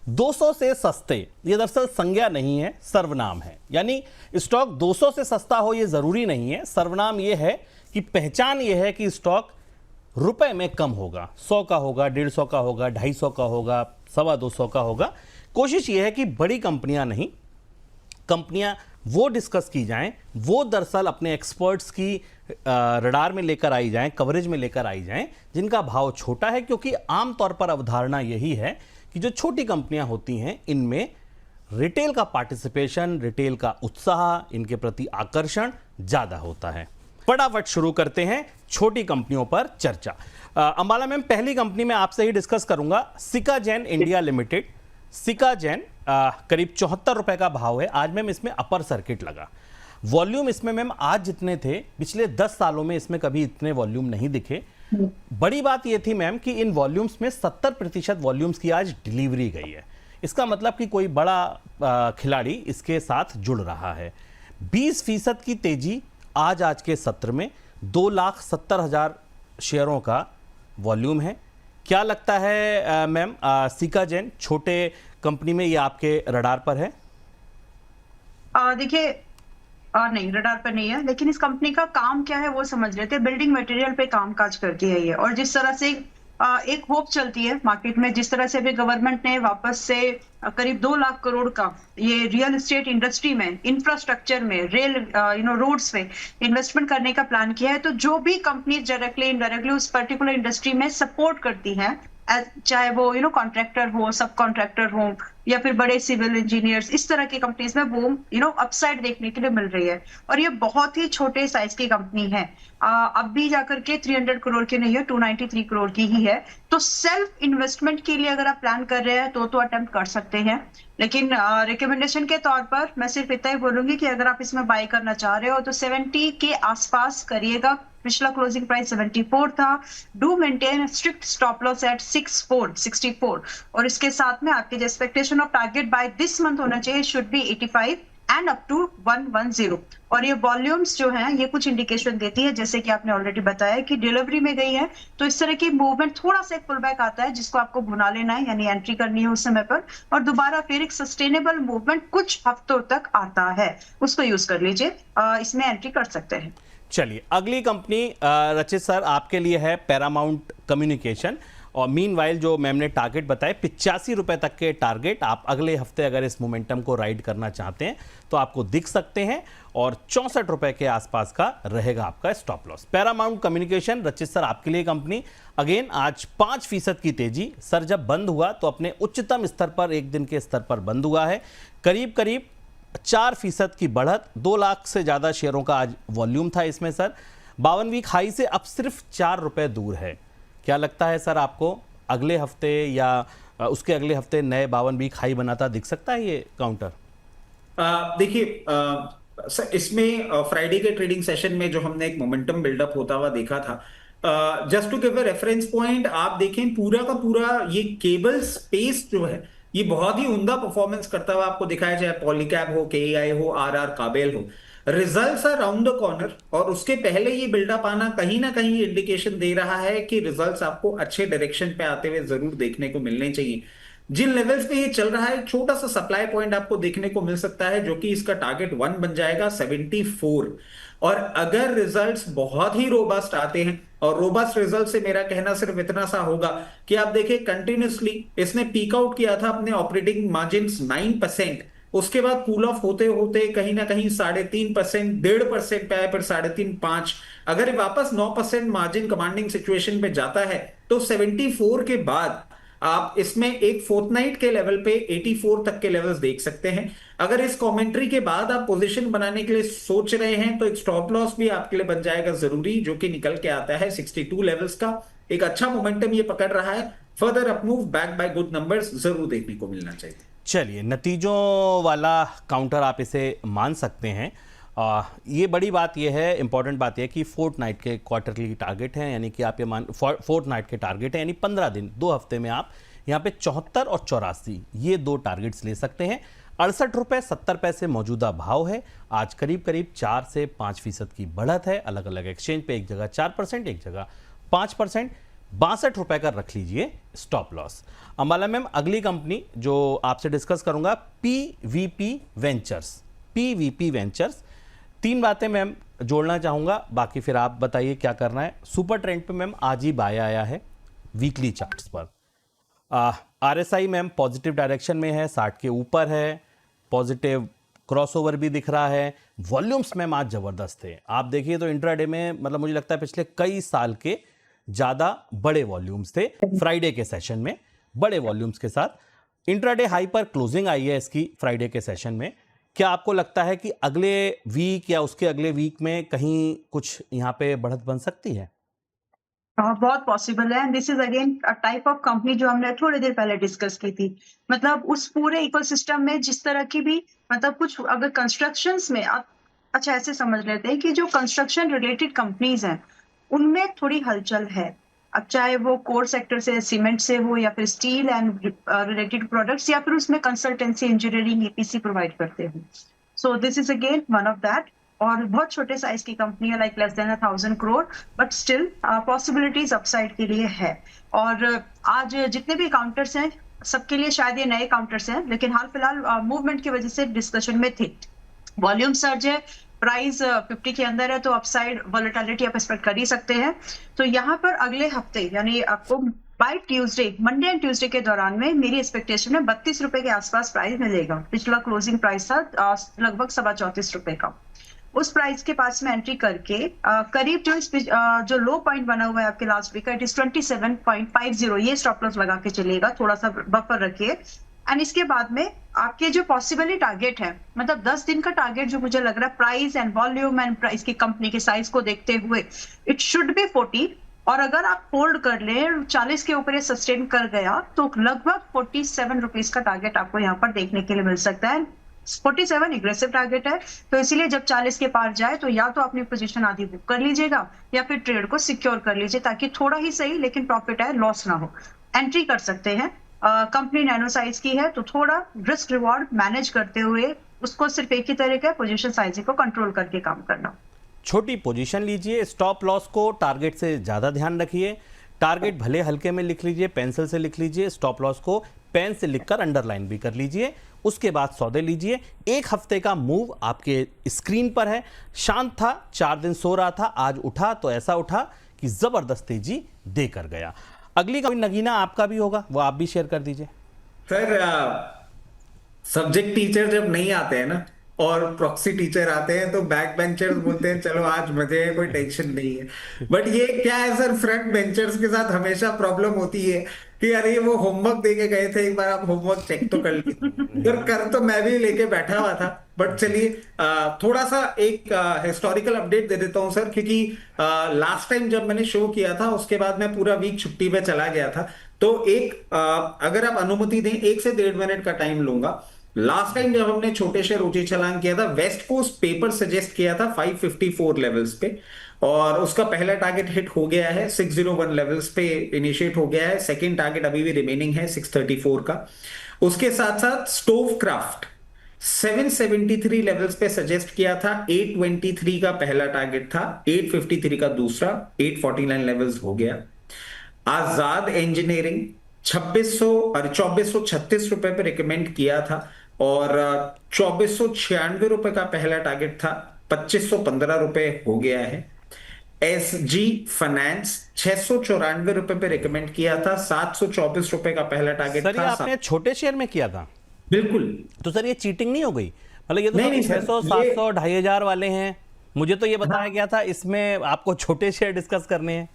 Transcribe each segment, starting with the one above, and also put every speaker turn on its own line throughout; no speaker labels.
200 से सस्ते ये दरअसल संज्ञा नहीं है, सर्वनाम है। यानी स्टॉक 200 से सस्ता हो ये जरूरी नहीं है, सर्वनाम ये है कि पहचान ये है कि स्टॉक रुपए में कम होगा, 100 का होगा, 150 का होगा, 250 का होगा, 225 का होगा। कोशिश ये है कि बड़ी कंपनियां नहीं, कंपनियां वो डिस्कस की जाएं, वो दरअसल अपने एक्सपर्ट्स की रडार में लेकर आई जाएं, कवरेज में लेकर आई जाएं, जिनका भाव छोटा है। क्योंकि आमतौर पर अवधारणा यही है कि जो छोटी कंपनियां होती हैं इनमें रिटेल का पार्टिसिपेशन, रिटेल का उत्साह, इनके प्रति आकर्षण ज़्यादा होता है। फटाफट शुरू करते हैं छोटी कंपनियों पर चर्चा। अंबाला मैम, पहली कंपनी में आपसे ही डिस्कस करूंगा, सिकाजेन इंडिया लिमिटेड। सिकाजेन करीब 74 रुपए का भाव है आज। मैम इसमें अपर सर्किट लगा, वॉल्यूम इसमें मैम आज जितने थे पिछले 10 सालों में इसमें कभी इतने वॉल्यूम नहीं दिखे। बड़ी बात यह थी मैम कि इन वॉल्यूम्स में 70% वॉल्यूम्स की आज डिलीवरी गई है। इसका मतलब कि कोई बड़ा खिलाड़ी इसके साथ जुड़ रहा है। 20% की तेजी आज के सत्र में 2,70,000 शेयरों का वॉल्यूम है। क्या लगता है मैम, सिकाजेन छोटे कंपनी में ये आपके रडार पर है?
देखिए, नहीं रडार पर नहीं है, लेकिन इस कंपनी का काम क्या है वो समझ लेते हैं। बिल्डिंग मटेरियल पे काम काज करती है ये, और जिस तरह से एक होप चलती है मार्केट में, जिस तरह से अभी गवर्नमेंट ने वापस से करीब 2 लाख करोड़ का ये रियल एस्टेट इंडस्ट्री में, इंफ्रास्ट्रक्चर में, रेल रोड्स में इन्वेस्टमेंट करने का प्लान किया है, तो जो भी कंपनी डायरेक्टली इनडायरेक्टली उस पर्टिकुलर इंडस्ट्री में सपोर्ट करती हैं, चाहे वो कॉन्ट्रैक्टर हो, सब कॉन्ट्रैक्टर हो, या फिर बड़े सिविल इंजीनियर्स, इस तरह की कंपनीज में वो अपसाइड देखने के लिए मिल रही है। और ये बहुत ही छोटे साइज की कंपनी है, अब भी जाकर के 300 करोड़ की नहीं है, 293 करोड़ की ही है। तो सेल्फ इन्वेस्टमेंट के लिए अगर आप प्लान कर रहे हैं तो अटेम्प्ट कर सकते हैं, लेकिन रिकमेंडेशन के तौर पर मैं सिर्फ इतना ही बोलूंगी कि अगर आप इसमें बाय करना चाह रहे हो तो 70 के आसपास करिएगा। पिछला क्लोजिंग प्राइस 74 था। Do maintain strict stop loss at 64 और इसके साथ में आपके जो expectation of target by this month होना चाहिए should be 85 and up to 110। और ये वॉल्यूम्स जो हैं ये कुछ इंडिकेशन देती है, जैसे कि आपने ऑलरेडी बताया कि डिलीवरी में गई है, तो इस तरह की मूवमेंट थोड़ा सा एक पुल बैक आता है जिसको आपको भुना लेना है, यानी एंट्री करनी है उस समय पर, और दोबारा फिर एक सस्टेनेबल मूवमेंट कुछ हफ्तों तक आता है, उसको यूज कर लीजिए, इसमें एंट्री कर सकते हैं।
चलिए, अगली कंपनी रचित सर आपके लिए है पैरामाउंट कम्युनिकेशन। और मीनवाइल जो मैम ने टारगेट बताए 85 रुपए तक के टारगेट, आप अगले हफ्ते अगर इस मोमेंटम को राइड करना चाहते हैं तो आपको दिख सकते हैं, और 64 रुपए के आसपास का रहेगा आपका स्टॉप लॉस। पैरामाउंट कम्युनिकेशन रचित सर आपके लिए कंपनी, अगेन आज 5% की तेजी। सर जब बंद हुआ तो अपने उच्चतम स्तर पर, एक दिन के स्तर पर बंद हुआ है। करीब 4% की बढ़त, 2 लाख से ज़्यादा शेयरों का आज वॉल्यूम था इसमें सर। 52 वीक हाई से अब सिर्फ 4 रुपए दूर है। क्या लगता है सर आपको अगले हफ्ते या उसके अगले हफ्ते नए 52 वीक हाई बनाता दिख सकता है ये काउंटर?
देखिए सर, इसमें फ्राइडे के ट्रेडिंग सेशन में जो हमने एक मोमेंटम बिल्डअप होता हुआ देखा था, just to give a reference point, आप देखें पूरा का पूरा ये केबल स्पेस जो है ये बहुत ही उम्दा परफॉर्मेंस करता हुआ आपको दिखाया, चाहे पॉलीकैब हो, केईआई हो, आरआर काबेल हो। Results are round the corner, और उसके पहले ये बिल्डअप आना कहीं ना कहीं इंडिकेशन दे रहा है कि रिजल्ट्स आपको अच्छे डायरेक्शन पे आते हुए जरूर देखने को मिलने चाहिए। जिन लेवल्स पे ये चल रहा है, छोटा सा सप्लाई पॉइंट आपको देखने को मिल सकता है, जो कि इसका टारगेट 1 बन जाएगा 74। और अगर रिजल्ट्स बहुत ही रोबस्ट आते हैं, और रोबस्ट रिजल्ट से मेरा कहना सिर्फ इतना सा होगा कि आप देखिए कंटिन्यूसली इसने पीक आउट किया था अपने ऑपरेटिंग मार्जिन 9%, उसके बाद कूल ऑफ होते होते कहीं ना कहीं 3.5%, 1.5% पे आए, फिर 3.5, 5। अगर वापस 9% मार्जिन कमांडिंग सिचुएशन पे जाता है तो 74 के बाद आप इसमें एक फोर्टनाइट के लेवल पे 84 तक के लेवल्स देख सकते हैं। अगर इस कमेंट्री के बाद आप पोजीशन बनाने के लिए सोच रहे हैं तो एक स्टॉप लॉस भी आपके लिए बन जाएगा जरूरी, जो कि निकल के आता है 62 लेवल्स का। एक अच्छा मोमेंटम ये पकड़ रहा है, further up move back by good numbers जरूर देखने को मिलना चाहिए।
चलिए, नतीजों वाला काउंटर आप इसे मान सकते हैं। ये बड़ी बात ये है, इंपॉर्टेंट बात यह है कि फोर्टनाइट के क्वार्टरली टारगेट हैं, यानी कि आप ये फोर्टनाइट के टारगेट हैं, यानी 15 दिन, 2 हफ्ते में आप यहाँ पे 74 और 84 ये 2 टारगेट्स ले सकते हैं। 68 रुपये 70 पैसे मौजूदा भाव है। आज करीब 4 से 5% की बढ़त है। अलग अलग एक्सचेंज पे एक जगह 4%, एक जगह 5%। ₹62 का रख लीजिए स्टॉप लॉस। अंबाला मैम, अगली कंपनी जो आपसे डिस्कस करूंगा पीवीपी वेंचर्स। पीवीपी वेंचर्स, 3 बातें मैम जोड़ना चाहूंगा, बाकी फिर आप बताइए क्या करना है। सुपर ट्रेंड पे मैम आज ही बाय आया है वीकली चार्ट्स पर। आरएसआई मैम पॉजिटिव डायरेक्शन में है, 60 के ऊपर है, पॉजिटिव क्रॉसओवर भी दिख रहा है। वॉल्यूम्स मैम आज जबरदस्त थे, आप देखिए तो इंट्राडे में मतलब मुझे लगता है पिछले कई साल के ज्यादा बड़े वॉल्यूम्स थे। फ्राइडे के सेशन में बड़े वॉल्यूम्स के साथ इंट्राडे हाई पर क्लोजिंग आई है इसकी फ्राइडे के सेशन में। क्या आपको लगता है कि अगले वीक या उसके अगले वीक में कहीं कुछ यहाँ पे बढ़त बन सकती है?
बहुत पॉसिबल है। This is again a type of company जो हमने थोड़ी देर पहले डिस्कस की थी। मतलब उस पूरे इकोसिस्टम में जिस तरह की भी मतलब कुछ अगर कंस्ट्रक्शंस में आप अच्छा ऐसे समझ लेते हैं कि जो कंस्ट्रक्शन रिलेटेड कंपनीज हैं उनमें थोड़ी हलचल है। अब चाहे वो कोर सेक्टर से सीमेंट से हो या फिर स्टील एंड रिलेटेड प्रोडक्ट्स या फिर उसमें कंसल्टेंसी इंजीनियरिंग ईपीसी प्रोवाइड करते हो। So this is again one of that. और बहुत छोटे साइज की कंपनी है, like less than 1,000 crore, but still possibilities upside के लिए है। और आज जितने भी काउंटर्स हैं सबके लिए शायद ये नए काउंटर्स हैं, लेकिन हाल फिलहाल मूवमेंट की वजह से डिस्कशन में थे। वॉल्यूम सर्ज है, प्राइस 50 के अंदर है, तो अपसाइड वॉलेटिलिटी आप एक्सपेक्ट कर ही सकते हैं। तो यहाँ पर अगले हफ्ते यानी आपको by Tuesday, Monday and Tuesday के दौरान में मेरी एक्सपेक्टेशन है ₹32 के आसपास प्राइस मिलेगा। पिछला क्लोजिंग प्राइस था लगभग ₹34.25 का। उस प्राइस के पास में एंट्री करके करीब जो लो पॉइंट बना हुआ है आपके लास्ट वीक का, इट इज 27.50, ये स्टॉप लॉस लगा के चलिएगा, थोड़ा सा बफर रखिए। एंड इसके बाद में आपके जो पॉसिबली टारगेट है, मतलब 10 दिन का टारगेट जो मुझे लग रहा है price and volume and price की कंपनी के साइज को देखते हुए, इट शुड बी 40। और अगर आप होल्ड कर ले 40 के ऊपर ये सस्टेन कर गया तो लगभग ₹47 का टारगेट आपको यहाँ पर देखने के लिए मिल सकता है। 47 एग्रेसिव टारगेट है, तो इसीलिए जब 40 के पार जाए तो या तो अपनी पोजीशन आधी बुक कर लीजिएगा या फिर ट्रेड को सिक्योर कर लीजिए, ताकि थोड़ा ही सही लेकिन प्रॉफिट है, लॉस ना हो। एंट्री कर सकते हैं। कंपनी नैनो साइज की है तो थोड़ा रिस्क रिवॉर्ड मैनेज करते हुए उसको सिर्फ एक ही तरीका है, पोजीशन साइजिंग को कंट्रोल करके काम करना।
छोटी पोजीशन लीजिए, स्टॉप लॉस को टारगेट से ज़्यादा ध्यान रखिए। टारगेट भले हल्के में लिख लीजिए, पेंसिल से लिख लीजिए, स्टॉप लॉस को पेन से लिखकर अंडरलाइन भी कर लीजिए। उसके बाद सौदे लीजिए। 1 हफ्ते का मूव आपके स्क्रीन पर है। शांत था, 4 दिन सो रहा था, आज उठा तो ऐसा उठा कि जबरदस्त तेजी देकर गया। अगली कोई नगीना आपका भी होगा, वो आप भी शेयर कर दीजिए।
सर, सब्जेक्ट टीचर जब नहीं आते हैं ना और प्रॉक्सी टीचर आते हैं तो बैक बेंचर्स बोलते हैं चलो आज मजे है, कोई टेंशन नहीं है। बट ये क्या है सर, फ्रंट बेंचर्स के साथ हमेशा प्रॉब्लम होती है कि अरे वो होमवर्क दे के गए थे, एक बार आप होमवर्क चेक तो कर लीजिए। कर तो मैं भी लेके बैठा हुआ था। बट चलिए थोड़ा सा एक हिस्टोरिकल अपडेट दे देता हूं सर, क्योंकि लास्ट टाइम जब मैंने शो किया था उसके बाद मैं पूरा वीक छुट्टी पे चला गया था। तो अगर आप अनुमति दें 1 से 1.5 मिनट का टाइम लूंगा। लास्ट टाइम जब हमने छोटे शेयर ऊंची छलांग किया था, वेस्ट कोस्ट पेपर सजेस्ट किया था 554 लेवल्स पे, और उसका पहला टारगेट हिट हो गया है, 601 लेवल्स पे इनिशिएट हो गया है। सेकंड टारगेट अभी भी रिमेनिंग है 634 का। उसके साथ साथ स्टोव क्राफ्ट 773 लेवल्स पे सजेस्ट किया था, 823 का पहला टारगेट था, 853 का दूसरा, 849 लेवल्स हो गया। आजाद इंजीनियरिंग 2600 और 2436 रुपए पे रिकमेंड किया था और 2496 रुपए का पहला टारगेट था, 2515 रुपए हो गया है। एसजी फाइनेंस 694 रुपए पे रिकमेंड किया था, 724 रुपए का पहला टारगेट
सर, ये
था।
आपने छोटे शेयर में किया था?
बिल्कुल।
तो सर ये चीटिंग नहीं हो गई? मतलब ये तो
नहीं,
600, 700, 2500 वाले हैं। मुझे तो ये बताया गया था इसमें आपको छोटे शेयर डिस्कस करने हैं।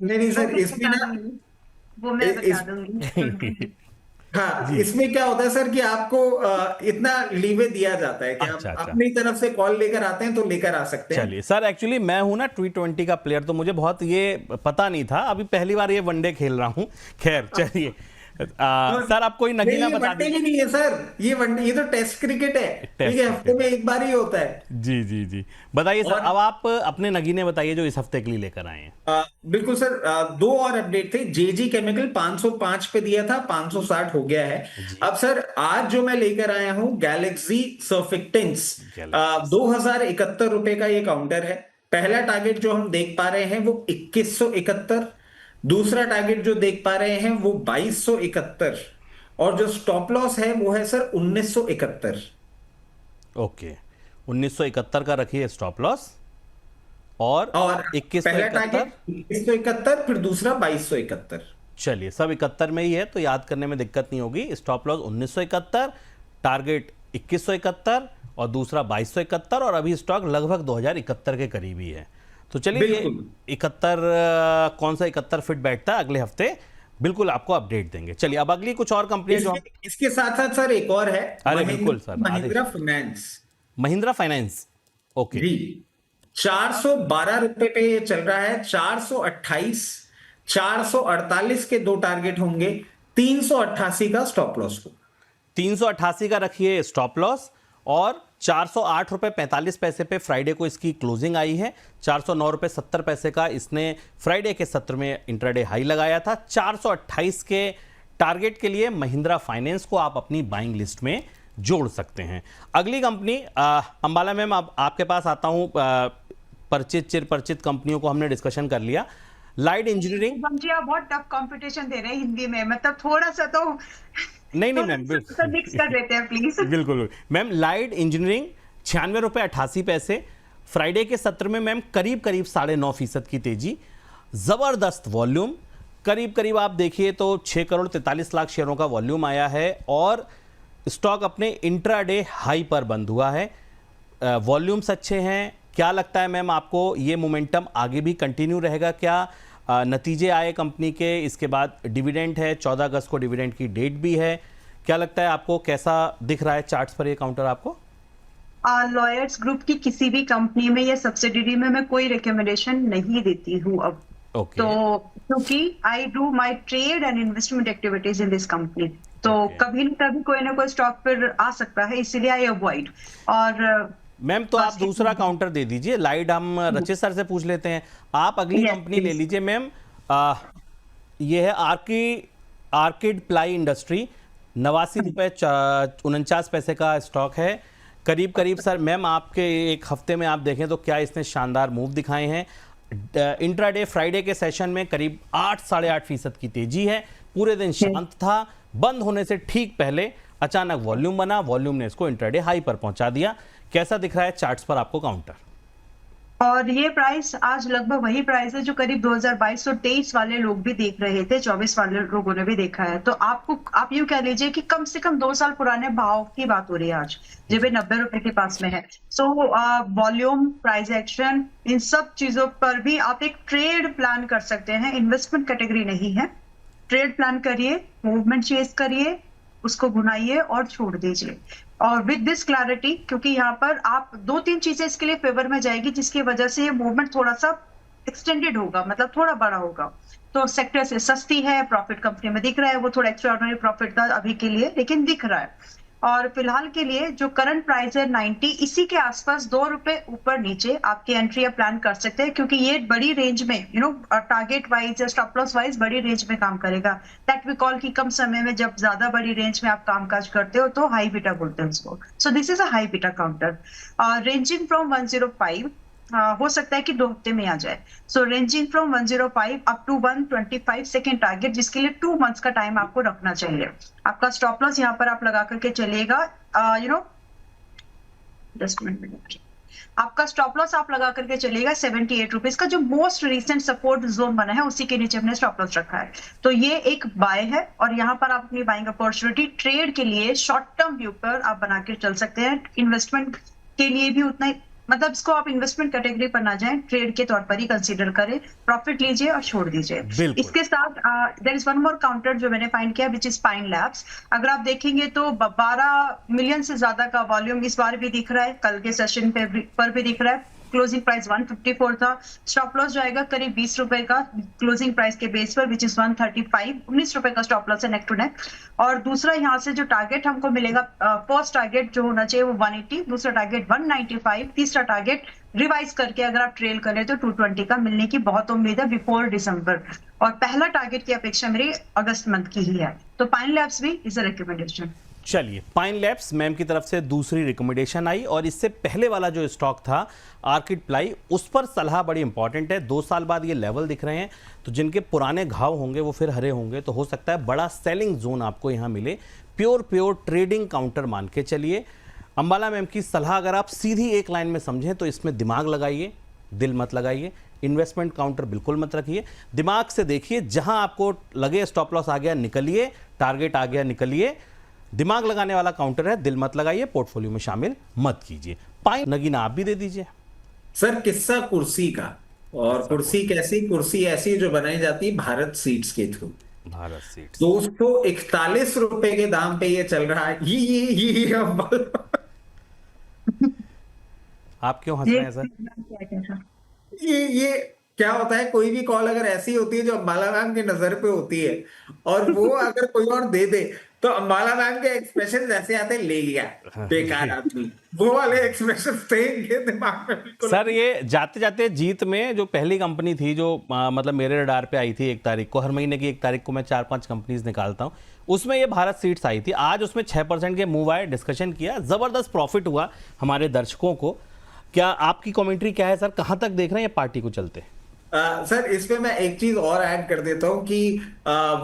नहीं सर, इसमें ना
वो मैं बता दूंगी।
हाँ, इसमें क्या होता है सर कि आपको इतना लीवे दिया जाता है कि
अच्छा,
आप
अच्छा।
अपनी तरफ से कॉल लेकर आते हैं तो लेकर आ सकते हैं।
चलिए सर, एक्चुअली मैं हूं ना T20 का प्लेयर, तो मुझे बहुत ये पता नहीं था, अभी पहली बार ये वनडे खेल रहा हूं। खैर चलिए, सर आप कोई नगीना
ये
बता
वनडे
दीजिए।
भी नहीं है सर, ये वनडे, ये तो टेस्ट क्रिकेट है। ठीक है, हफ्ते में एक बार ही होता है।
जी जी जी, बताइए सर। अब आप अपने नगीने बताइए जो इस हफ्ते के लिए लेकर आए हैं।
बिल्कुल सर, 2 और अपडेट थे। जेजी केमिकल 505 पे दिया था, 560 हो गया है। अब सर आज जो मैं लेकर आया हूं, गैलेक्सी सर्फिक्टेंस, 2071 रुपए का ये काउंटर है। पहला टारगेट जो हम देख पा रहे हैं वो 2171, दूसरा टारगेट जो देख पा रहे हैं वो 2271, और जो स्टॉप लॉस है वो है सर 1971।
ओके, 1971 का रखिए स्टॉप लॉस, और
और पहला
2171।
टारगेट 2171, फिर दूसरा 2271।
चलिए, सब 71 में ही है तो याद करने में दिक्कत नहीं होगी। स्टॉप लॉस 1971, टारगेट 2171 और दूसरा 2271, और अभी स्टॉक लगभग 2071 के करीब ही है। तो चलिए, ये
बिल्कुल।
71 कौन सा 71 फिट बैठता है अगले हफ्ते बिल्कुल आपको अपडेट देंगे। चलिए, अब अगली कुछ और कंपनियां जो
इसके साथ साथ सर एक और है,
अरे बिल्कुल sir,
Mahindra finance.
Mahindra finance. Okay,
ji, 412 रुपए पे ये चल रहा है। 428, 448 के दो टारगेट होंगे, 388 का स्टॉप लॉस हो।
388 का रखिए स्टॉप लॉस, और 408 रुपये 45 पैसे पे फ्राइडे को इसकी क्लोजिंग आई है। 409 रुपये 70 पैसे का इसने फ्राइडे के सत्र में इंट्राडे हाई लगाया था। 428 के टारगेट के लिए महिंद्रा फाइनेंस को आप अपनी बाइंग लिस्ट में जोड़ सकते हैं। अगली कंपनी अंबाला मैम, अब आपके पास आता हूं। चिर परिचित कंपनियों को हमने डिस्कशन कर लिया। Light engineering.
जी, आप बहुत टफ कंपटीशन दे रहे हैं हिंदी में, मतलब थोड़ा सा तो
नहीं मैम,
तो मिक्स कर लेते हैं प्लीज।
बिल्कुल मैम। लाइट इंजीनियरिंग 96 रुपये 88 पैसे। फ्राइडे के सत्र में मैम करीब 9.5% की तेजी, जबरदस्त वॉल्यूम, करीब आप देखिए तो 6 करोड़ 43 लाख शेयरों का वॉल्यूम आया है, और स्टॉक अपने इंट्राडे हाई पर बंद हुआ है। वॉल्यूम्स अच्छे हैं। क्या लगता है मैम आपको, ये मोमेंटम आगे भी कंटिन्यू रहेगा क्या? नतीजे आए कंपनी के, इसके बाद डिविडेंड है, 14 अगस्त को डिविडेंड की डेट भी है। क्या लगता है आपको, कैसा दिख रहा है चार्ट्स पर ये काउंटर आपको?
लॉयर्स ग्रुप की किसी भी कंपनी में या सब्सिडरी में मैं कोई रिकमेंडेशन नहीं देती हूँ अब।
Okay.
तो क्योंकि I do my trade and investment activities in this company, तो कभी न कभी कोई ना कोई स्टॉक पर आ सकता है, इसीलिए आई अवॉइड। और
मैम, तो आप दूसरा काउंटर दे दीजिए। लाइट हम रचित सर से पूछ लेते हैं। आप अगली कंपनी ले लीजिए मैम। ये है आर्किड प्लाई इंडस्ट्री, 89 रुपये 49 पैसे का स्टॉक है। करीब सर मैम, आपके एक हफ्ते में आप देखें तो क्या इसने शानदार मूव दिखाए हैं। इंट्राडे फ्राइडे के सेशन में करीब 8-8.5% की तेजी है। पूरे दिन शांत था, बंद होने से ठीक पहले अचानक वॉल्यूम बना, वॉल्यूम ने इसको इंट्राडे हाई पर पहुंचा दिया। कैसा दिख रहा है चार्ट्स पर आपको काउंटर?
और ये प्राइस आज लगभग वही प्राइस है जो करीब 2022-23 वाले लोग भी देख रहे थे, 24 वाले लोगों ने भी देखा है। तो आप यूं कह लीजिए कि कम से कम 2 साल पुराने भाव की बात हो रही है आज, जब 90 रुपए के पास में है। सो वॉल्यूम, प्राइस एक्शन, इन सब चीजों पर भी आप एक ट्रेड प्लान कर सकते हैं। इन्वेस्टमेंट कैटेगरी नहीं है। ट्रेड प्लान करिए, मूवमेंट चेस करिए, उसको भुनाइए और छोड़ दीजिए। और विद दिस क्लैरिटी, क्योंकि यहाँ पर आप 2-3 चीजें इसके लिए फेवर में जाएगी, जिसकी वजह से ये मूवमेंट थोड़ा सा एक्सटेंडेड होगा, मतलब थोड़ा बड़ा होगा। तो सेक्टर से सस्ती है, प्रॉफिट कंपनी में दिख रहा है, वो थोड़ा एक्स्ट्राऑर्डिनरी प्रॉफिट था अभी के लिए, लेकिन दिख रहा है। और फिलहाल के लिए जो करंट प्राइस है 90, इसी के आसपास 2 रुपए ऊपर नीचे आपकी एंट्री या प्लान कर सकते हैं, क्योंकि ये बड़ी रेंज में, टारगेट वाइज या स्टॉप लॉस वाइज बड़ी रेंज में काम करेगा। दैट वी कॉल, कि कम समय में जब ज्यादा बड़ी रेंज में आप कामकाज करते हो तो हाई बीटा बोलते हैं उसको। So this is a high beta counter, ranging from 105। हो सकता है कि 2 हफ्ते में आ जाए। So ranging from 105 up to 125 second target, जिसके लिए 2 मंथ्स का टाइम आपको रखना चाहिए। आपका स्टॉप लॉस यहाँ पर आप लगा करके चलिएगा, आपका स्टॉप लॉस आप लगा करके चलिएगा 78 रुपीज का, जो मोस्ट रिसेंट सपोर्ट जोन बना है उसी के नीचे हमने स्टॉप लॉस रखा है। तो ये एक बाय है, और यहाँ पर आप अपनी बाइंग अपॉर्चुनिटी ट्रेड के लिए शॉर्ट टर्म व्यू पर आप बना के चल सकते हैं। इन्वेस्टमेंट के लिए भी उतना ही, मतलब इसको आप इन्वेस्टमेंट कैटेगरी पर ना जाएं, ट्रेड के तौर पर ही कंसीडर करें। प्रॉफिट लीजिए और छोड़ दीजिए। इसके साथ there is one more counter जो मैंने फाइंड किया, विच इज पाइन लैब्स। अगर आप देखेंगे तो 12 मिलियन से ज्यादा का वॉल्यूम इस बार भी दिख रहा है, कल के सेशन पर भी दिख रहा है। क्लोजिंग प्राइस 154 था। स्टॉप लॉस जाएगा करीब 20 रुपए का क्लोजिंग प्राइस के बेस पर, विच इज 135। 19 रुपए का स्टॉप लॉस है नेक टू नेक। और दूसरा यहाँ से जो टारगेट हमको मिलेगा, फर्स्ट टारगेट जो होना चाहिए वो 180, दूसरा टारगेट 195, तीसरा टारगेट रिवाइज करके अगर आप ट्रेल करें तो 220 का मिलने की बहुत उम्मीद है बिफोर दिसंबर। और पहला टारगेट की अपेक्षा मेरी अगस्त मंथ की ही है। तो पाइन लैब्स भी इज अ रिकमेंडेशन।
चलिए, पाइन लैब्स मैम की तरफ से दूसरी रिकमेंडेशन आई, और इससे पहले वाला जो स्टॉक था आर्किड प्लाई, उस पर सलाह बड़ी इंपॉर्टेंट है। 2 साल बाद ये लेवल दिख रहे हैं, तो जिनके पुराने घाव होंगे वो फिर हरे होंगे, तो हो सकता है बड़ा सेलिंग जोन आपको यहाँ मिले। प्योर ट्रेडिंग काउंटर मान के चलिए। अंबाला मैम की सलाह अगर आप सीधी एक लाइन में समझें तो इसमें दिमाग लगाइए, दिल मत लगाइए। इन्वेस्टमेंट काउंटर बिल्कुल मत रखिए, दिमाग से देखिए। जहां आपको लगे स्टॉप लॉस आ गया निकलिए, टारगेट आ गया निकलिए। दिमाग लगाने वाला काउंटर है, दिल मत लगाइए, पोर्टफोलियो में शामिल मत कीजिए। पाइन नगीना आप भी दे दीजिए।
सर किस्सा कुर्सी का, और कुर्सी कैसी? कुर्सी ऐसी जो बनाई जाती है भारत सीड्स के थ्रू।
भारत सीड्स
241 रुपए के दाम पे ये चल रहा है। ये
आप क्यों हंस रहे हैं सर?
ये क्या होता है, कोई भी कॉल अगर ऐसी होती है जो अंबाला मैम की नजर पे होती है, और वो अगर कोई और दे दे, तो अंबाला मैम के एक्सप्रेशन ऐसे आते हैं, ले गया बेकार आदमी, वो वाले एक्सप्रेशन थे इनके दिमाग में बिल्कुल।
सर ये जाते जाते जीत में जो पहली कंपनी थी जो मतलब मेरे रडार पे आई थी 1 तारीख को, हर महीने की 1 तारीख को मैं 4-5 कंपनीज निकालता हूँ, उसमें ये भारत सीड्स आई थी। आज उसमें 6% के मूव आए, डिस्कशन किया, जबरदस्त प्रॉफिट हुआ हमारे दर्शकों को। क्या आपकी कमेंट्री क्या है सर, कहां तक देख रहे हैं ये पार्टी को चलते?
सर इसमें मैं एक चीज और ऐड कर देता हूँ कि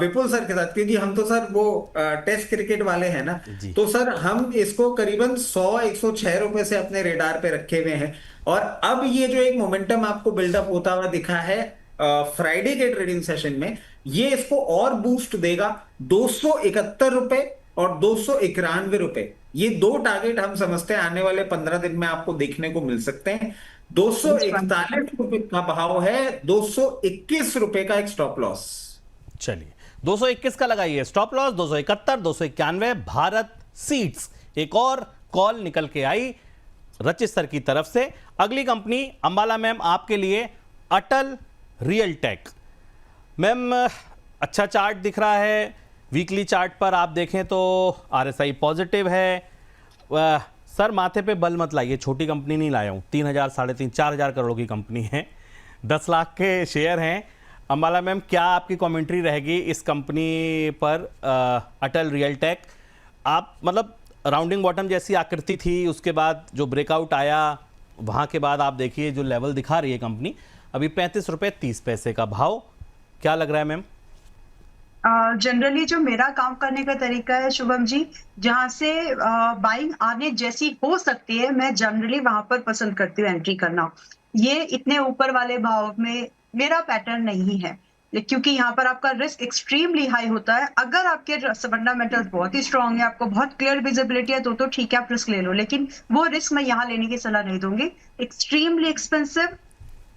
विपुल सर के साथ, क्योंकि हम तो सर वो टेस्ट क्रिकेट वाले हैं ना, तो सर हम इसको करीबन 106 रुपए से अपने रेडार पे रखे हुए हैं। और अब ये जो एक मोमेंटम आपको बिल्डअप होता हुआ दिखा है फ्राइडे के ट्रेडिंग सेशन में, ये इसको और बूस्ट देगा। 271 रुपए और 291 रुपए, ये 2 टारगेट हम समझते हैं आने वाले 15 दिन में आपको देखने को मिल सकते हैं। 241 रुपए का भाव है, 221 रुपए का एक स्टॉप लॉस।
चलिए 221 का लगाइए स्टॉप लॉस, 271, 291 भारत सीड्स। एक और कॉल निकल के आई रचित सर की तरफ से। अगली कंपनी अंबाला मैम आपके लिए अटल रियल टेक। मैम अच्छा चार्ट दिख रहा है, वीकली चार्ट पर आप देखें तो आरएसआई पॉजिटिव है। सर माथे पे बल मत लाइए, छोटी कंपनी नहीं लाया हूँ, 3,000, 3,500, 4,000 करोड़ की कंपनी है, 10 लाख के शेयर हैं। अंबाला मैम क्या आपकी कमेंट्री रहेगी इस कंपनी पर, अटल रियल टेक? आप मतलब राउंडिंग बॉटम जैसी आकृति थी, उसके बाद जो ब्रेकआउट आया वहाँ के बाद आप देखिए जो लेवल दिखा रही है कंपनी, अभी 35 रुपये 30 पैसे का भाव। क्या लग रहा है मैम?
जनरली जो मेरा काम करने का तरीका है शुभम जी, जहां से बाइंग आने जैसी हो सकती है, मैं जनरली वहां पर पसंद करती हूँ एंट्री करना। ये इतने ऊपर वाले भाव में मेरा पैटर्न नहीं है, क्योंकि यहाँ पर आपका रिस्क एक्सट्रीमली हाई होता है। अगर आपके फंडामेंटल्स बहुत ही स्ट्रांग है, आपको बहुत क्लियर विजिबिलिटी है, तो ठीक है आप रिस्क ले लो, लेकिन वो रिस्क मैं यहाँ लेने की सलाह नहीं दूंगी। एक्सट्रीमली एक्सपेंसिव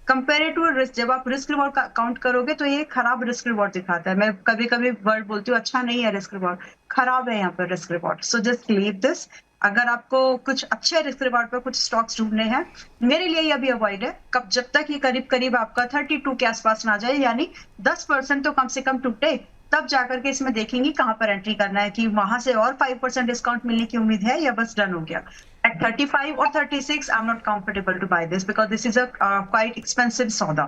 कंपेरेटिव रिस्क, जब आप रिस्क रिवॉर्ड काउंट करोगे तो ये खराब रिस्क रिवॉर्ड दिखाता है। मैं कभी कभी वर्ड बोलती हूँ अच्छा नहीं है रिस्क रिवॉर्ड, खराब है यहाँ पर risk reward. So just leave this. अगर आपको कुछ अच्छे रिस्क रिवॉर्ड पर कुछ स्टॉक्स ढूंढने हैं, मेरे लिए ये अभी अवॉइड है। कब जब तक ये करीब करीब आपका 32 के आसपास ना जाए, यानी 10% तो कम से कम टूटे, तब जाकर के इसमें देखेंगे कहां पर एंट्री करना है, कि वहां से और 5% डिस्काउंट मिलने की उम्मीद है या बस डन हो गया। At 35 or 36, I'm not comfortable to buy this because this is a quite expensive सौदा।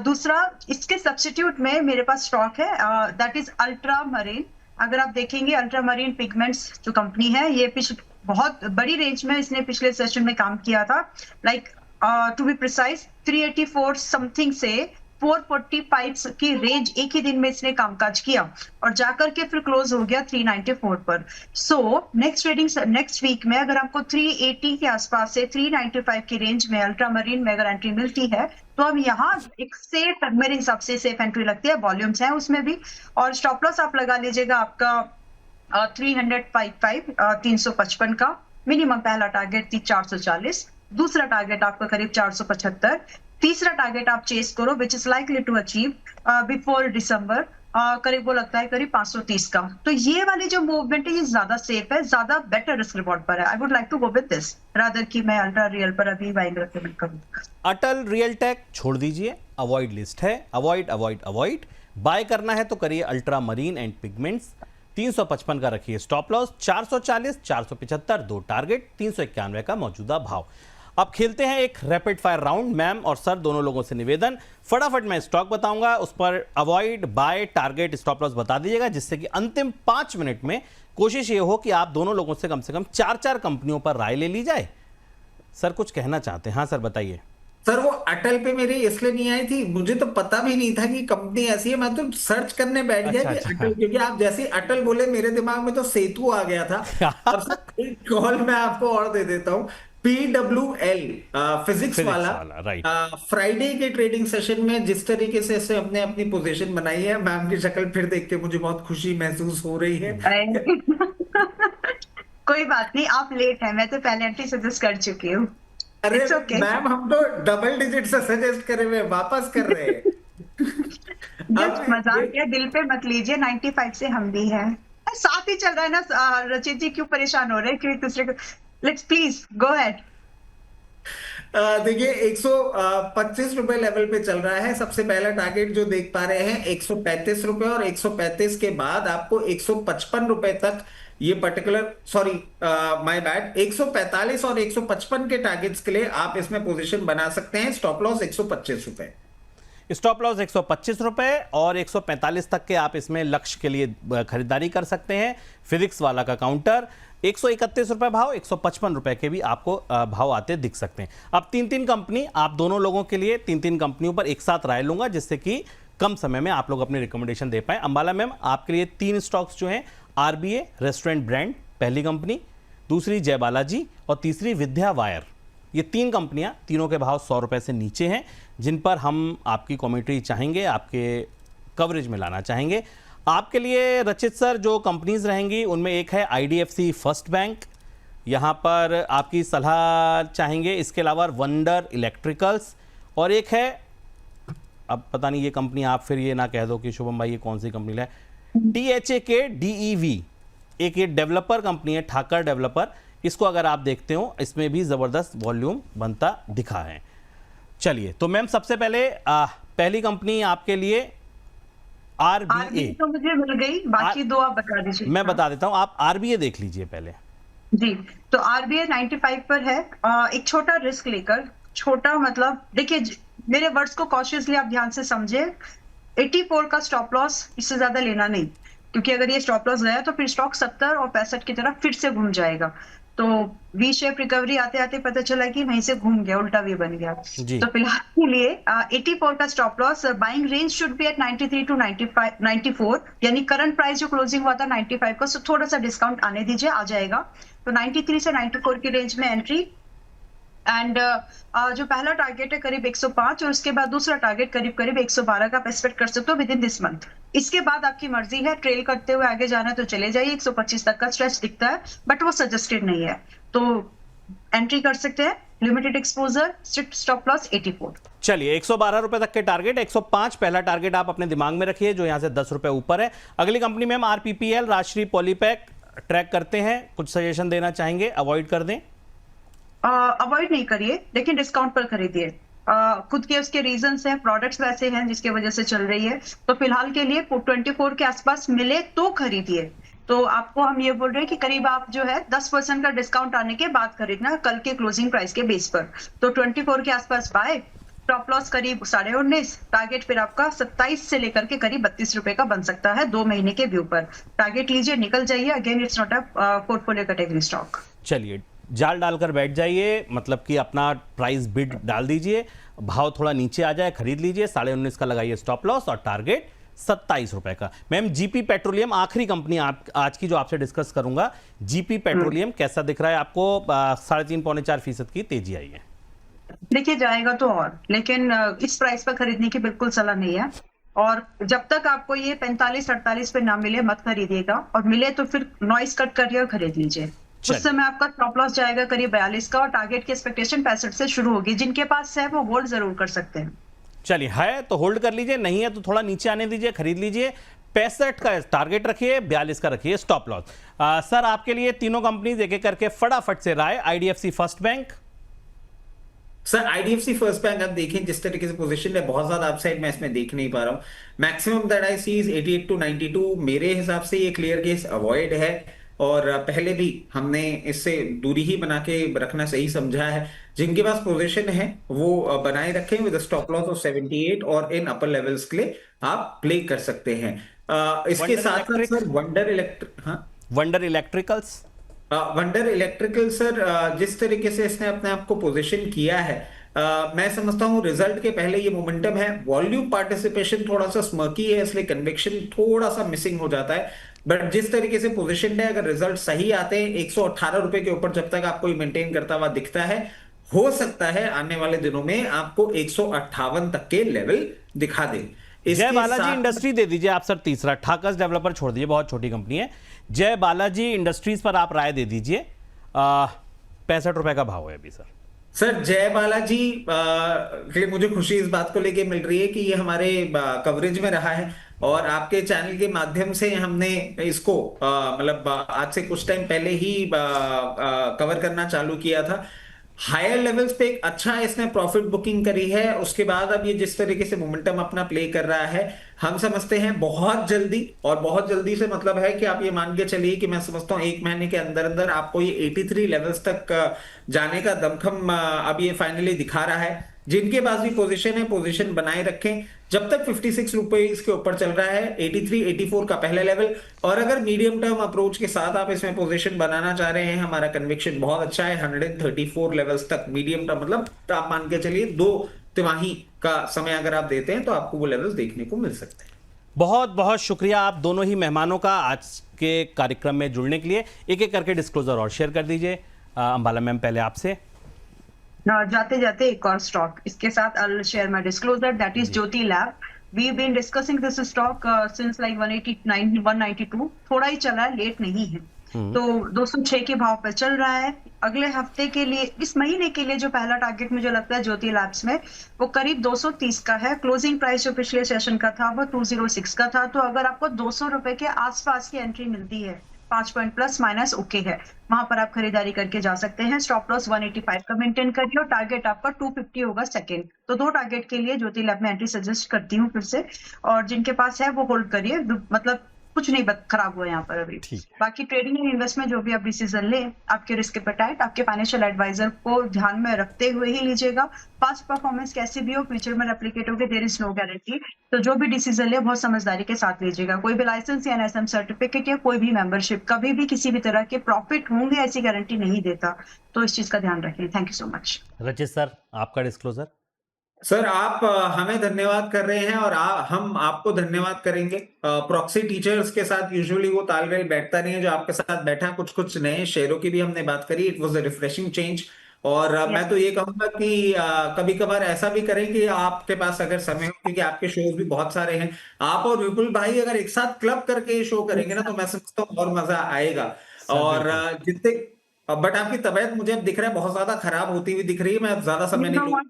दूसरा, इसके सब्स्टिट्यूट में मेरे पास स्टॉक है, दैट इज अल्ट्रा मरीन। अगर आप देखेंगे अल्ट्रा मरीन पिगमेंट्स जो कंपनी है, ये बहुत बड़ी रेंज में इसने पिछले सेशन में काम किया था, like to be precise 384 something से 445 की रेंज एक ही दिन में इसने कामकाज किया, और जाकर के फिर क्लोज हो गया 394 पर। सो नेक्स्ट वीक में अगर आपको 380 के आसपास से 395 की रेंज में अल्ट्रा मरीन में अगर एंट्री मिलती है, तो हम यहाँ एक सेफ, मेरे हिसाब से सेफ एंट्री लगती है। वॉल्यूम्स हैं उसमें भी, और स्टॉप लॉस आप लगा लीजिएगा आपका 355, 355 का मिनिमम। पहला टारगेट थी 440, दूसरा टारगेट आपका करीब 475, तीसरा टारगेट आप चेस करो which is likely to achieve before December, करीब वो लगता है करीब 530 का। तो ये वाली जो मूवमेंट है ये ज्यादा सेफ है, ज्यादा बेटर रिस्क रिवॉर्ड पर है। I would like to go with this rather कि मैं अल्ट्रा रियल पर अभी बाइंग रेकमेंड करूं।
अटल रियल टेक छोड़ दीजिए, अवॉइड लिस्ट है, अवॉइड अवॉइड अवॉइड। बाय करना है तो करिए अल्ट्रा मरीन एंड पिगमेंट्स। 355 का रखिए स्टॉप लॉस, 440, 475 दो टारगेट, 391 का मौजूदा भाव। अब खेलते हैं एक रैपिड फायर राउंड। मैम और सर दोनों लोगों से निवेदन, फटाफट मैं स्टॉक बताऊंगा, उस पर avoid, buy, target, stop loss बता दीजिएगा, जिससे कि अंतिम 5 मिनट में कोशिश ये हो कि आप दोनों लोगों से कम 4-4 कंपनियों पर राय ले ली जाए। सर कुछ कहना चाहते हैं? हाँ सर बताइए।
सर वो अटल पे मेरी इसलिए नहीं आई थी, मुझे तो पता भी नहीं था कि कंपनी ऐसी है। मैं तो सर्च करने बैठ गया
अच्छा
कि
अच्छा।
अटल, क्योंकि आप जैसे ही अटल बोले मेरे दिमाग में तो सेतु आ गया था। अब सर एक कॉल मैं आपको और दे देता हूँ। PWL फिजिक्स
फिजिक्स
वाला
वाला, राइट।
फ्राइडे के ट्रेडिंग सेशन में जिस तरीके से इसने अपने अपनी पोजीशन बनाई है, मैम की शक्ल फिर देख के मुझे बहुत खुशी महसूस हो रही है।
कोई बात नहीं, आप लेट हैं, मैं तो पहले एंट्री सजेस्ट कर चुकी हूँ।
अरे
इट्स ओके।
मैम, हम तो डबल डिजिट से सजेस्ट करे हुए वापस कर रहे हैं।
जस्ट
अब
मजाक
ये
किया, दिल पे मत लीजिए, 95 से हम भी हैं। साथ ही चल रहा है ना। रचित जी क्यों परेशान हो रहे हैं, क्यों एक दूसरे को। Let's please go ahead.
देखिए 125 रुपए लेवल पे चल रहा है। सबसे पहला टारगेट जो देख पा रहे हैं 135 रुपए, और 135 के बाद आपको 155 रुपए तक ये पर्टिकुलर, सॉरी माय बैड, 145 और 155 के टारगेट्स के लिए आप इसमें पोजीशन बना सकते हैं। स्टॉप लॉस 125 रुपए।
स्टॉप लॉस 125 रुपए और 145 तक के आप इसमें लक्ष्य के लिए खरीदारी कर सकते हैं। फिजिक्स वाला का काउंटर 131 रुपए भाव, 155 रुपए के भी आपको भाव आते दिख सकते हैं। अब 3-3 कंपनी आप दोनों लोगों के लिए 3-3 कंपनियों पर एक साथ राय लूंगा, जिससे कि कम समय में आप लोग अपनी रिकमेंडेशन दे पाए। अंबाला मैम आपके लिए 3 स्टॉक्स जो हैं, RBA रेस्टोरेंट ब्रांड पहली कंपनी, दूसरी जय बालाजी और तीसरी विद्या वायर। ये 3 कंपनियां, तीनों के भाव 100 रुपए से नीचे हैं, जिन पर हम आपकी कमेंट्री चाहेंगे, आपके कवरेज में लाना चाहेंगे। आपके लिए रचित सर जो कंपनीज रहेंगी उनमें एक है IDFC फर्स्ट बैंक, यहाँ पर आपकी सलाह चाहेंगे। इसके अलावा वंडर इलेक्ट्रिकल्स, और एक है, अब पता नहीं ये कंपनी आप फिर ये ना कह दो कि शुभम भाई ये कौन सी कंपनी है, THAK DEV, एक ये डेवलपर कंपनी है, ठाकर डेवलपर। इसको अगर आप देखते हो इसमें भी जबरदस्त वॉल्यूम बनता दिखा है। चलिए तो मैम सबसे पहले पहली कंपनी आपके लिए RBA।
तो मुझे मिल गई, बाकी दो आप बता दीजिए।
मैं बता देता हूं, आप RBA देख लीजिए पहले।
जी, तो RBA 95 पर है। एक छोटा रिस्क लेकर, छोटा मतलब देखिए, मेरे वर्ड्स को कॉशियसली आप ध्यान से समझे। 84 का स्टॉप लॉस, इससे ज्यादा लेना नहीं, क्योंकि अगर ये स्टॉप लॉस गया तो फिर स्टॉक 70 और 65 की तरफ फिर से घूम जाएगा। तो वी शेप रिकवरी आते आते पता चला कि वहीं से घूम गया, उल्टा वी बन गया। तो फिलहाल के लिए 84 का stop loss. Buying range should be at 93 to 94, यानी करंट प्राइस जो क्लोजिंग हुआ था 95 का, सो थोड़ा सा डिस्काउंट आने दीजिए, आ जाएगा। तो 93 से 94 की रेंज में एंट्री। एंड जो पहला टारगेट है करीब 105, और उसके बाद दूसरा टारगेट करीब 112 का आप एक्सपेक्ट कर सकते हो विद इन दिस मंथ। इसके बाद आपकी मर्जी है, ट्रेल करते हुए आगे जाना है तो चले जाइए। 125 तक का स्ट्रेच दिखता है, बट वो सजेस्टेड नहीं है, तो एंट्री कर सकते हैं। Limited exposure, stop loss 84।
चलिए 112 रुपए तक के टारगेट, 105 पहला टारगेट आप अपने दिमाग में रखिए, जो यहां से 10 रुपए ऊपर है। अगली कंपनी में हम RPPL राजश्री पॉलीपैक ट्रैक करते हैं, कुछ सजेशन देना चाहेंगे? अवॉइड कर दें?
अवॉइड नहीं करिए, लेकिन डिस्काउंट पर खरीदिए। खुद के उसके रीजंस हैं, प्रोडक्ट्स वैसे हैं जिसकी वजह से चल रही है। तो फिलहाल के लिए 24 के आसपास मिले तो खरीदिए। तो आपको हम ये बोल रहे हैं कि करीब आप जो है 10% का डिस्काउंट आने के बाद खरीदना, कल के क्लोजिंग प्राइस के बेस पर। तो 24 के आसपास बाय, स्टॉप लॉस करीब 19.5, टारगेट फिर आपका 27 से लेकर के करीब 32 रुपए का बन सकता है 2 महीने के व्यू पर। टारगेट लीजिए, निकल जाइए। Again it's not a portfolio category stock.
चलिए जाल डालकर बैठ जाइए, मतलब कि अपना प्राइस बिड डाल दीजिए, भाव थोड़ा नीचे आ जाए खरीद लीजिए। 19.5 का लगाइए स्टॉप लॉस और टारगेट 27 रुपए का। मैम GP पेट्रोलियम आखिरी कंपनी आज की जो आपसे डिस्कस करूंगा। GP पेट्रोलियम कैसा दिख रहा है आपको? 3.5-4% की तेजी आई है।
देखिए जाएगा तो और, लेकिन इस प्राइस पर खरीदने की बिल्कुल सलाह नहीं है। और जब तक आपको ये 45-48 पे ना मिले मत खरीदिएगा, और मिले तो फिर नॉइस कट करिए और खरीद लीजिए। उस समय आपका स्टॉप लॉस जाएगा करीब 42 का, और टारगेट की एक्सपेक्टेशन 65 से शुरू होगी। जिनके पास है वो होल्ड जरूर कर सकते हैं।
चलिए है तो होल्ड कर लीजिए, नहीं है तो थोड़ा नीचे आने दीजिए, खरीद लीजिए। 65 का टारगेट रखिए, 42 का रखिए स्टॉप लॉस। सर आपके लिए तीनों कंपनीज एक एक करके फटाफट से राय। IDFC first bank.
Sir IDFC first bank आप देखें जिस तरीके से पोजीशन है, बहुत ज्यादा अपसाइड मैं इसमें देख नहीं पा रहा हूं। Maximum that I see is 88 to 92। मेरे हिसाब से ये क्लियर केस अवॉइड है, और पहले भी हमने इससे दूरी ही बना के रखना सही समझा है। जिनके पास पोजीशन है वो बनाए रखें विद स्टॉप लॉस ऑफ 78, और इन अपर लेवल्स के लिए आप प्ले कर सकते हैं। इसके साथ साथ सर वंडर इलेक्ट्रिक, हाँ
wonder electricals?
Wonder electrical sir, जिस तरीके से इसने अपने आप को पोजीशन किया है, मैं समझता हूँ रिजल्ट के पहले ये मोमेंटम है। वॉल्यूम पार्टिसिपेशन थोड़ा सा स्मर्की है, इसलिए कन्विक्शन थोड़ा सा मिसिंग हो जाता है। बट जिस तरीके से पोजीशन है, अगर रिजल्ट सही आते हैं 118 रुपए के ऊपर जब तक आपको ये मेंटेन करता हुआ दिखता है, हो सकता है आने वाले दिनों में आपको 158 तक के लेवल दिखा दे।
जय
इसके
बालाजी
साथ
इंडस्ट्री दे दीजिए आप सर तीसरा। ठाकस डेवलपर छोड़ दीजिए, बहुत छोटी कंपनी है। जय बालाजी इंडस्ट्रीज पर आप राय दे दीजिए। 65 रुपए का भाव है अभी सर।
सर जय बालाजी के लिए मुझे खुशी इस बात को लेके मिल रही है कि ये हमारे कवरेज में रहा है, और आपके चैनल के माध्यम से हमने इसको मतलब आज से कुछ टाइम पहले ही कवर करना चालू किया था। हायर लेवल्स पे एक अच्छा इसने प्रॉफिट बुकिंग करी है। उसके बाद अब ये जिस तरीके से मोमेंटम अपना प्ले कर रहा है, हम समझते हैं बहुत जल्दी, और बहुत जल्दी से मतलब है कि आप ये मान के चलिए कि मैं समझता हूं 1 महीने के अंदर अंदर आपको ये 83 लेवल्स तक जाने का दमखम अब ये फाइनली दिखा रहा है। जिनके पास भी पोजीशन है, पोजीशन बनाए रखें जब तक 56 रुपीज के ऊपर चल रहा है। 83 84 का पहला लेवल, और अगर मीडियम टर्म अप्रोच के साथ आप इसमें पोजीशन बनाना चाह रहे हैं, हमारा कन्विक्शन बहुत अच्छा है। 134 लेवल्स तक मीडियम टर्म मतलब आप मान के चलिए 2 तिमाही का समय अगर आप देते हैं तो आपको वो लेवल्स देखने को मिल सकते हैं।
बहुत बहुत शुक्रिया आप दोनों ही मेहमानों का आज के कार्यक्रम में जुड़ने के लिए। एक एक करके डिस्क्लोजर और शेयर कर दीजिए। अंबाला मैम पहले आपसे।
जाते जाते एक और स्टॉक इसके साथ I will share my disclosure, that is Jyothy Lab. We been discussing this stock since like 189 192, थोड़ा ही चला है, लेट नहीं है। तो 206 के भाव पर चल रहा है। अगले हफ्ते के लिए, इस महीने के लिए जो पहला टारगेट मुझे लगता है ज्योति लैब्स में, वो करीब 230 का है। क्लोजिंग प्राइस जो पिछले सेशन का था वो 206 का था। तो अगर आपको 200 रुपए के आसपास की एंट्री मिलती है, 5 पॉइंट प्लस माइनस ओके है, वहां पर आप खरीदारी करके जा सकते हैं। स्टॉप लॉस 185 का मेंटेन करिए, और टारगेट आपका 250 होगा सेकंड। तो 2 टारगेट के लिए ज्योति लैब में एंट्री सजेस्ट करती हूँ फिर से, और जिनके पास है वो होल्ड करिए। मतलब कुछ नहीं खराब हुआ यहाँ पर अभी। बाकी ट्रेडिंग एंड इन्वेस्टमेंट जो भी आप डिसीजन लें, आपके रिस्क एपेटाइट, आपके फाइनेंशियल एडवाइजर को ध्यान में रखते हुए ही लीजिएगा। पास्ट परफॉर्मेंस कैसी भी हो, फ्यूचर में रेप्लिकेट होगी, देयर इज नो गारंटी। तो जो भी डिसीजन ले बहुत समझदारी के साथ लीजिएगा। कोई भी लाइसेंस या एनएसएम सर्टिफिकेट या कोई भी मेंबरशिप कभी भी किसी भी तरह के प्रॉफिट होंगे ऐसी गारंटी नहीं देता। तो इस चीज का ध्यान रखें। Thank you so much.
रचित सर आपका डिस्क्लोजर।
सर आप हमें धन्यवाद कर रहे हैं, और हम आपको धन्यवाद करेंगे। प्रॉक्सी टीचर्स के साथ यूजुअली वो तालमेल बैठता नहीं है जो आपके साथ बैठा। कुछ कुछ नए शेयरों की भी हमने बात करी। It was a refreshing change. और मैं तो ये कहूंगा कि कभी कभार ऐसा भी करें कि आपके पास अगर समय हो, क्योंकि आपके शोज भी बहुत सारे हैं, आप और विपुल भाई अगर एक साथ क्लब करके शो करेंगे ना, तो मैं समझता हूँ और मजा आएगा। और जितने बट आपकी तबीयत मुझे अब दिख रहा है बहुत ज्यादा खराब होती हुई दिख रही है। मैं अब ज्यादा समय नहीं लूंगा।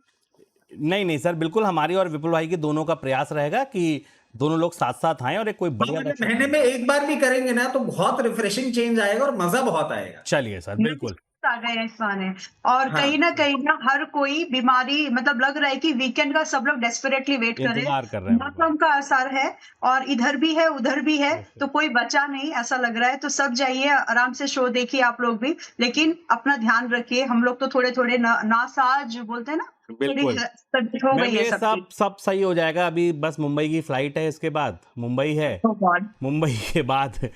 नहीं सर, बिल्कुल हमारी और विपुल भाई के दोनों का प्रयास रहेगा कि दोनों लोग साथ साथ आए और एक कोई बढ़िया
महीने में एक बार भी करेंगे ना, तो बहुत रिफ्रेशिंग चेंज आएगा और मजा बहुत आएगा।
चलिए सर, बिल्कुल
आ गए इस बहाने। और कहीं ना हर कोई बीमारी, मतलब लग रहा है कि वीकेंड का सब लोग डेस्परेटली वेट कर रहे हैं। मौसम का असर है, और इधर भी है उधर भी है, तो कोई बचा नहीं ऐसा लग रहा है। तो सब जाइए आराम से शो देखिए आप लोग भी, लेकिन अपना ध्यान रखिए। हम लोग तो थोड़े थोड़े नासाज बोलते हैं ना,
बिल्कुल
हो गई है
सब सही हो जाएगा। अभी बस मुंबई की फ्लाइट है, इसके बाद मुंबई है, मुंबई के बाद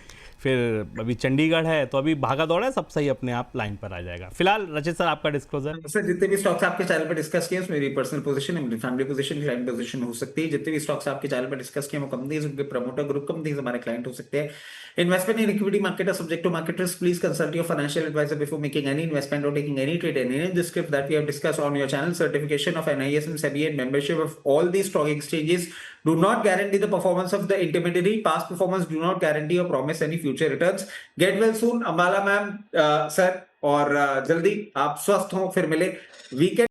फिर अभी चंडीगढ़ है, तो अभी भागा दौड़ा है, सब सही अपने आप लाइन पर आ जाएगा। फिलहाल रचित सर आपका डिस्क्लोजर।
सर जितने भी स्टॉक्स आपके चैनल पर डिस्कस किए मेरी पर्सनल पोजीशन है, मेरी फैमिली पोजीशन, क्लाइंट पोजीशन हो सकती है। जितने भी स्टॉक्स आपके चैनल पर डिस्कस किए वो कंपनीज, उनके प्रमोटर ग्रुप कंपनीज हमारे क्लाइंट हो सकते हैं। Investment in equity market are subject to market risk. Please consult your financial advisor before making any investment और taking any trade in the script that we have discussed on your channel. Certification of NISM, SEBI and membership of all these stock exchanges do not guarantee the performance of the intermediary. Past performance do not guarantee or promise any future returns. Get well soon, Ambala ma'am, sir, और जल्दी आप स्वस्थ हों, फिर मिले। Weekend